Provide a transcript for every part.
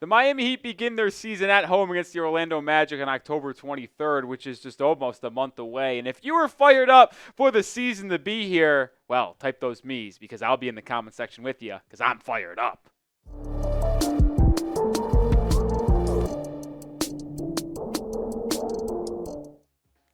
The Miami Heat begin their season at home against the Orlando Magic on October 23rd, which is just almost a month away. And if you were fired up for the season to be here, well, type those me's because I'll be in the comment section with you because I'm fired up.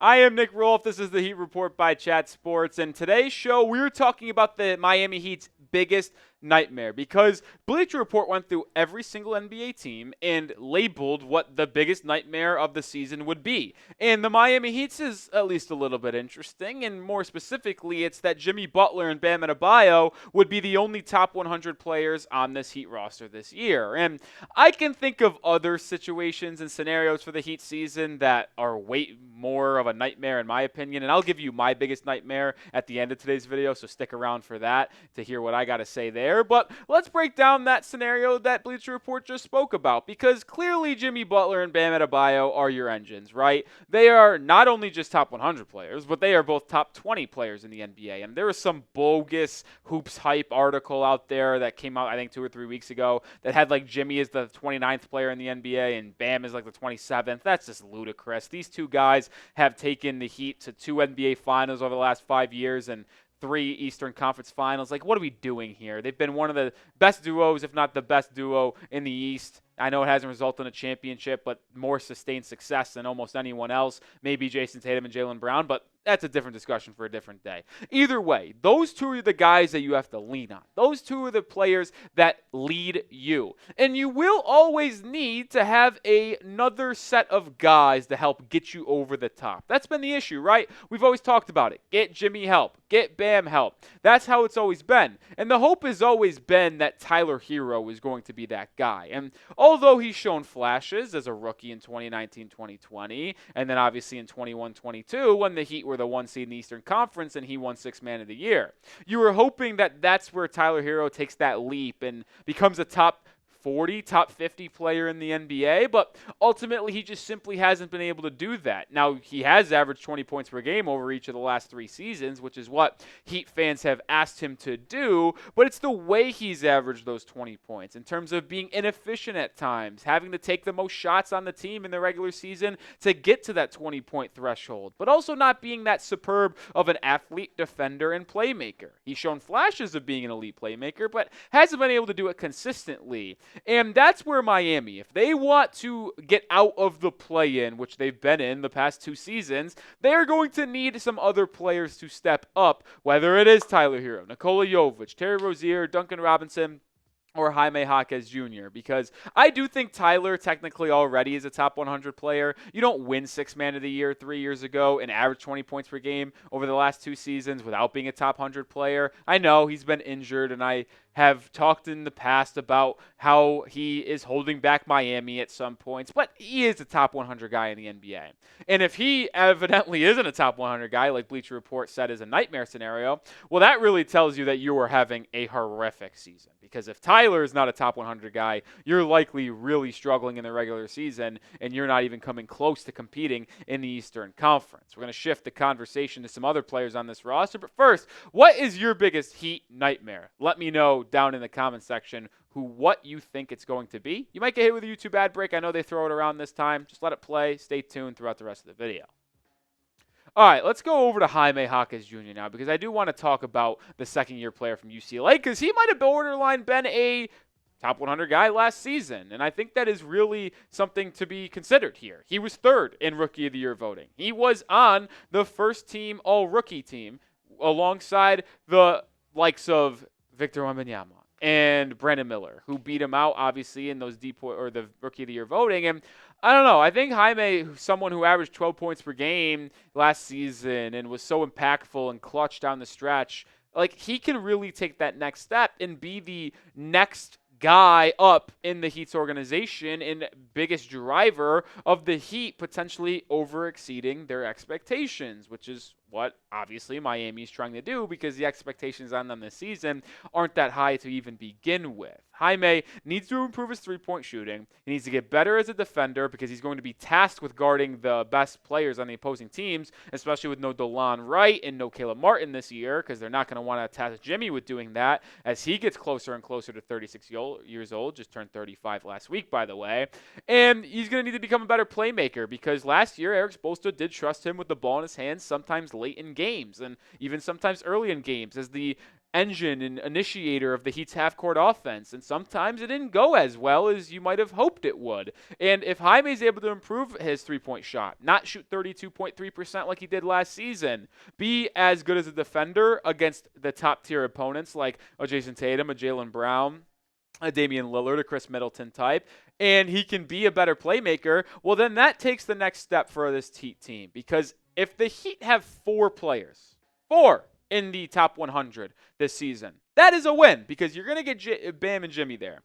I am Nic Rohloff. This is the Heat Report by Chat Sports. And today's show, we're talking about the Miami Heat's biggest nightmare because Bleacher Report went through every single NBA team and labeled what the biggest nightmare of the season would be. And the Miami Heat's is at least a little bit interesting, and more specifically, it's that Jimmy Butler and Bam Adebayo would be the only top 100 players on this Heat roster this year. And I can think of other situations and scenarios for the Heat season that are way more of a nightmare in my opinion, and I'll give you my biggest nightmare at the end of today's video, so stick around for that to hear what I got to say there. But let's break down that scenario that Bleacher Report just spoke about, because clearly Jimmy Butler and Bam Adebayo are your engines, right? They are not only just top 100 players, but they are both top 20 players in the NBA. And there was some bogus hoops hype article out there that came out, I think, 2 or 3 weeks ago that had like Jimmy as the 29th player in the NBA and Bam is like the 27th. That's just ludicrous. These two guys have taken the Heat to 2 NBA finals over the last 5 years and 3 Eastern Conference Finals. Like, what are we doing here? They've been one of the best duos, if not the best duo in the East. I know it hasn't resulted in a championship, but more sustained success than almost anyone else. Maybe Jason Tatum and Jaylen Brown, but that's a different discussion for a different day. Either way, those two are the guys that you have to lean on. Those two are the players that lead you. And you will always need to have another set of guys to help get you over the top. That's been the issue, right? We've always talked about it. Get Jimmy help. Get Bam help. That's how it's always been. And the hope has always been that Tyler Herro is going to be that guy. And although he's shown flashes as a rookie in 2019-2020, and then obviously in 21-22 when the Heat were the 1 seed in the Eastern Conference and he won 6th Man of the Year, you were hoping that that's where Tyler Herro takes that leap and becomes a top 40, top 50 player in the NBA, but ultimately he just simply hasn't been able to do that. Now, he has averaged 20 points per game over each of the last 3 seasons, which is what Heat fans have asked him to do, but it's the way he's averaged those 20 points in terms of being inefficient at times, having to take the most shots on the team in the regular season to get to that 20-point threshold, but also not being that superb of an athlete, defender, and playmaker. He's shown flashes of being an elite playmaker, but hasn't been able to do it consistently. And that's where Miami, if they want to get out of the play-in, which they've been in the past 2 seasons, they're going to need some other players to step up, whether it is Tyler Herro, Nikola Jovic, Terry Rozier, Duncan Robinson, or Jaime Jaquez Jr., because I do think Tyler technically already is a top 100 player. You don't win 6th Man of the Year 3 years ago and average 20 points per game over the last 2 seasons without being a top 100 player. I know he's been injured, and I have talked in the past about how he is holding back Miami at some points, but he is a top 100 guy in the NBA. And if he evidently isn't a top 100 guy, like Bleacher Report said is a nightmare scenario, well, that really tells you that you are having a horrific season. Because if Tyler is not a top 100 guy, you're likely really struggling in the regular season, and you're not even coming close to competing in the Eastern Conference. We're going to shift the conversation to some other players on this roster. But first, what is your biggest Heat nightmare? Let me know down in the comment section what you think it's going to be. You might get hit with a YouTube ad break. I know they throw it around this time. Just let it play. Stay tuned throughout the rest of the video. All right, let's go over to Jaime Jaquez Jr. now, because I do want to talk about the second-year player from UCLA, because he might have borderline been a top 100 guy last season, and I think that is really something to be considered here. He was 3rd in Rookie of the Year voting. He was on the first-team All-Rookie team alongside the likes of Victor Wembanyama and Brandon Miller, who beat him out, obviously, in those the Rookie of the Year voting. And I don't know. I think Jaime, someone who averaged 12 points per game last season and was so impactful and clutch down the stretch, like, he can really take that next step and be the next guy up in the Heat's organization and biggest driver of the Heat potentially over exceeding their expectations, which is what obviously Miami's trying to do because the expectations on them this season aren't that high to even begin with. Jaime needs to improve his three-point shooting. He needs to get better as a defender because he's going to be tasked with guarding the best players on the opposing teams, especially with no DeLon Wright and no Caleb Martin this year because they're not going to want to task Jimmy with doing that as he gets closer and closer to 36 years old, just turned 35 last week, by the way. And he's going to need to become a better playmaker because last year Eric Spoelstra did trust him with the ball in his hands sometimes late in games and even sometimes early in games as the engine and initiator of the Heat's half-court offense, and sometimes it didn't go as well as you might have hoped it would. And if Jaime is able to improve his three-point shot, not shoot 32.3% like he did last season, be as good as a defender against the top-tier opponents like a Jason Tatum, a Jaylen Brown, a Damian Lillard, a Chris Middleton type, and he can be a better playmaker, well, then that takes the next step for this Heat team. Because if the Heat have four players, in the top 100 this season, that is a win because you're going to get Bam and Jimmy there.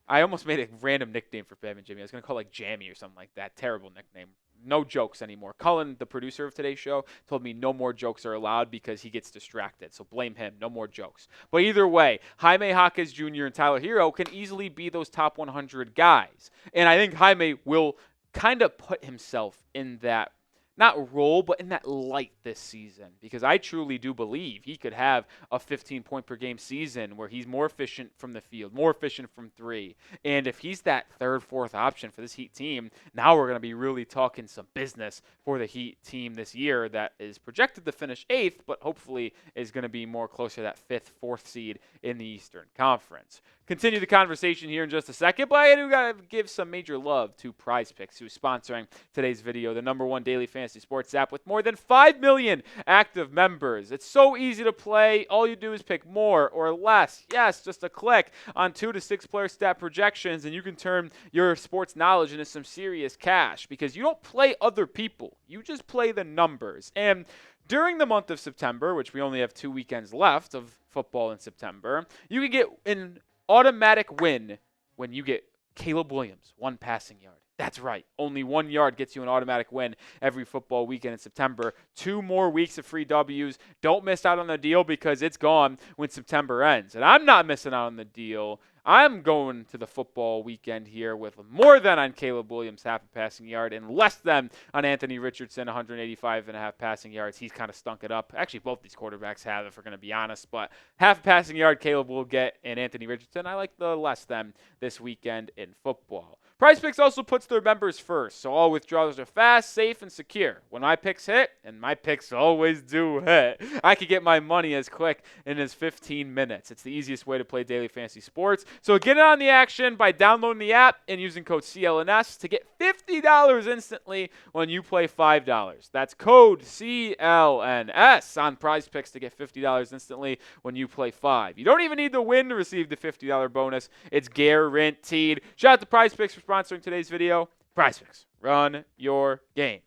I almost made a random nickname for Bam and Jimmy. I was going to call like Jammy or something like that. Terrible nickname. No jokes anymore. Cullen, the producer of today's show, told me no more jokes are allowed because he gets distracted. So blame him. No more jokes. But either way, Jaime Jaquez Jr. and Tyler Herro can easily be those top 100 guys. And I think Jaime will kind of put himself in that not role, but in that light this season, because I truly do believe he could have a 15-point per game season where he's more efficient from the field, more efficient from three. And if he's that third, fourth option for this Heat team, now we're going to be really talking some business for the Heat team this year that is projected to finish 8th, but hopefully is going to be more closer to that 5th, 4th seed in the Eastern Conference. Continue the conversation here in just a second, but I do got to give some major love to PrizePicks, who's sponsoring today's video, the #1 daily fantasy sports app with more than 5 million active members. It's so easy to play. All you do is pick more or less. Yes, just a click on 2 to 6 player stat projections, and you can turn your sports knowledge into some serious cash because you don't play other people. You just play the numbers. And during the month of September, which we only have 2 weekends left of football in September, you can get an automatic win when you get Caleb Williams, 1 passing yard. That's right. Only 1 yard gets you an automatic win every football weekend in September. 2 more weeks of free W's. Don't miss out on the deal because it's gone when September ends. And I'm not missing out on the deal. I'm going to the football weekend here with more than on Caleb Williams, half a passing yard, and less than on Anthony Richardson, 185.5 passing yards. He's kind of stunk it up. Actually, both these quarterbacks have, if we're going to be honest. But half a passing yard Caleb will get, and Anthony Richardson, I like the less than this weekend in football. PrizePicks also puts their members first, so all withdrawals are fast, safe, and secure. When my picks hit, and my picks always do hit, I can get my money as quick in as 15 minutes. It's the easiest way to play daily fantasy sports. So get in on the action by downloading the app and using code CLNS to get $50 instantly when you play $5. That's code CLNS on PrizePicks to get $50 instantly when you play 5. You don't even need to win to receive the $50 bonus. It's guaranteed. Shout out to PrizePicks for sponsoring today's video. PrizePicks, run your game.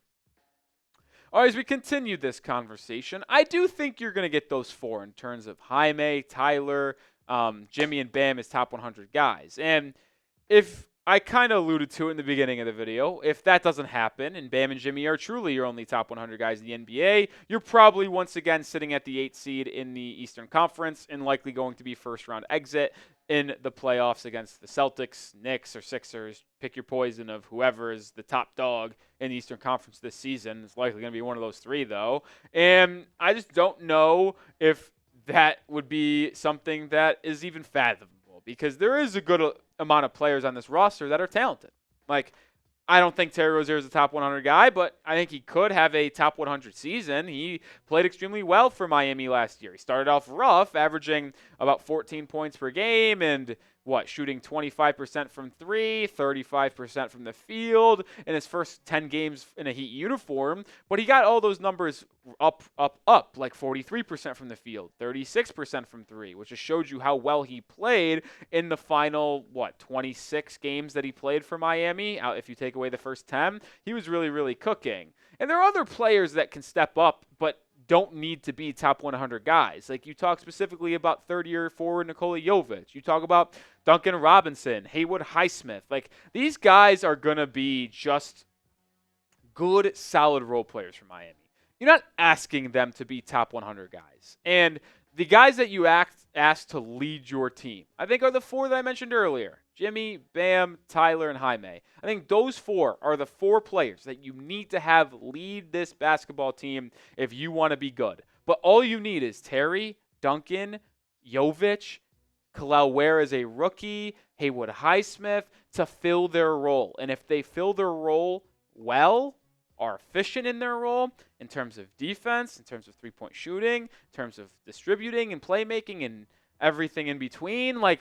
All right, as we continue this conversation, I do think you're going to get those 4 in terms of Jaime, Tyler, Jimmy, and Bam as top 100 guys. And if I kind of alluded to it in the beginning of the video, if that doesn't happen and Bam and Jimmy are truly your only top 100 guys in the NBA, you're probably once again sitting at the 8th seed in the Eastern Conference and likely going to be first-round exit in the playoffs against the Celtics, Knicks, or Sixers. Pick your poison of whoever is the top dog in the Eastern Conference this season. It's likely going to be one of those 3, though. And I just don't know if that would be something that is even fathomable because there is a good amount of players on this roster that are talented. Like, I don't think Terry Rozier is a top 100 guy, but I think he could have a top 100 season. He played extremely well for Miami last year. He started off rough, averaging about 14 points per game and shooting 25% from 3, 35% from the field in his first 10 games in a Heat uniform. But he got all those numbers up, like 43% from the field, 36% from 3, which just showed you how well he played in the final, 26 games that he played for Miami. If you take away the first 10, he was really, really cooking. And there are other players that can step up, but don't need to be top 100 guys. Like you talk specifically about third-year forward Nikola Jovic. You talk about Duncan Robinson, Haywood Highsmith. Like these guys are going to be just good, solid role players for Miami. you're not asking them to be top 100 guys. And the guys that you ask to lead your team, I think, are the four that I mentioned earlier: Jimmy, Bam, Tyler, and Jaime. I think those four are the four players that you need to have lead this basketball team if you want to be good. But all you need is Terry, Duncan, Jovic, Kel'el Ware as a rookie, Haywood Highsmith to fill their role. And if they fill their role well, are efficient in their role in terms of defense, in terms of three-point shooting, in terms of distributing and playmaking and everything in between, like,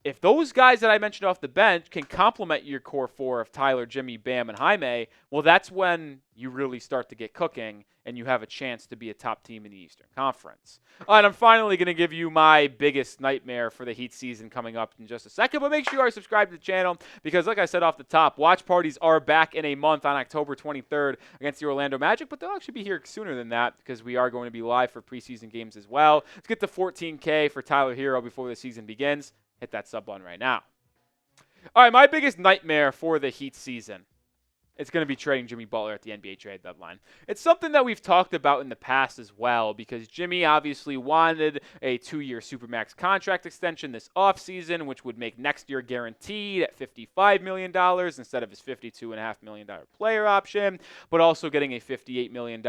if those guys that I mentioned off the bench can complement your core four of Tyler, Jimmy, Bam, and Jaime, well, that's when you really start to get cooking and you have a chance to be a top team in the Eastern Conference. All right, I'm finally going to give you my biggest nightmare for the Heat season coming up in just a second, but make sure you are subscribed to the channel because, like I said off the top, watch parties are back in a month on October 23rd against the Orlando Magic, but they'll actually be here sooner than that because we are going to be live for preseason games as well. Let's get to 14K for Tyler Herro before the season begins. Hit that sub button right now. All right, my biggest nightmare for the Heat season, it's going to be trading Jimmy Butler at the NBA trade deadline. It's something that we've talked about in the past as well because Jimmy obviously wanted a 2-year Supermax contract extension this offseason, which would make next year guaranteed at $55 million instead of his $52.5 million player option, but also getting a $58 million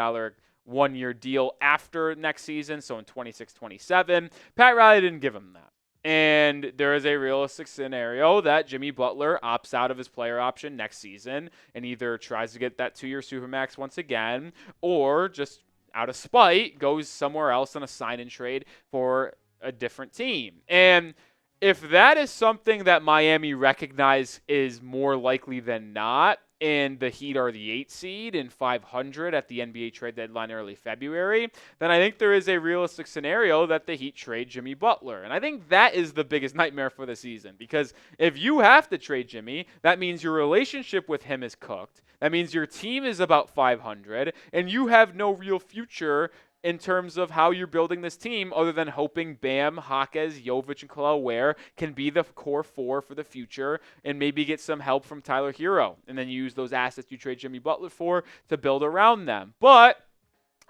one-year deal after next season, so in 26-27. Pat Riley didn't give him that. And there is a realistic scenario that Jimmy Butler opts out of his player option next season and either tries to get that 2-year Supermax once again or just out of spite goes somewhere else on a sign-in trade for a different team. And if that is something that Miami recognize is more likely than not, and the Heat are the 8th seed in 500 at the NBA trade deadline early February, then I think there is a realistic scenario that the Heat trade Jimmy Butler. And I think that is the biggest nightmare for the season because if you have to trade Jimmy, that means your relationship with him is cooked. That means your team is about 500, and you have no real future in terms of how you're building this team other than hoping Bam, Jaquez, Jovic, and Kel'el Ware can be the core four for the future and maybe get some help from Tyler Herro and then use those assets you trade Jimmy Butler for to build around them. But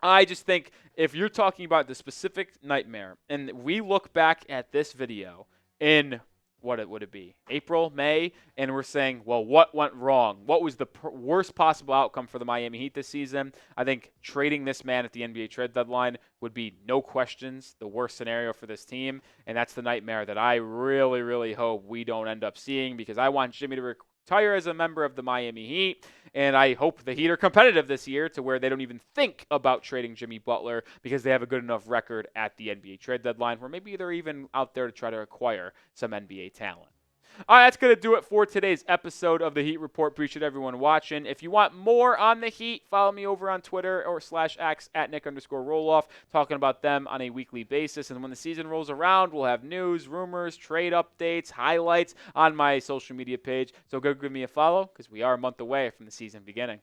I just think if you're talking about the specific nightmare and we look back at this video in what would it be? April, May, and we're saying, well, what went wrong? What was the worst possible outcome for the Miami Heat this season? I think trading this man at the NBA trade deadline would be, no questions, the worst scenario for this team, and that's the nightmare that I really, really hope we don't end up seeing because I want Jimmy to retire as a member of the Miami Heat, and I hope the Heat are competitive this year to where they don't even think about trading Jimmy Butler because they have a good enough record at the NBA trade deadline where maybe they're even out there to try to acquire some NBA talent. All right, that's going to do it for today's episode of the Heat Report. Appreciate everyone watching. If you want more on the Heat, follow me over on Twitter or /X at Nic_Rohloff, talking about them on a weekly basis. And when the season rolls around, we'll have news, rumors, trade updates, highlights on my social media page. So go give me a follow because we are a month away from the season beginning.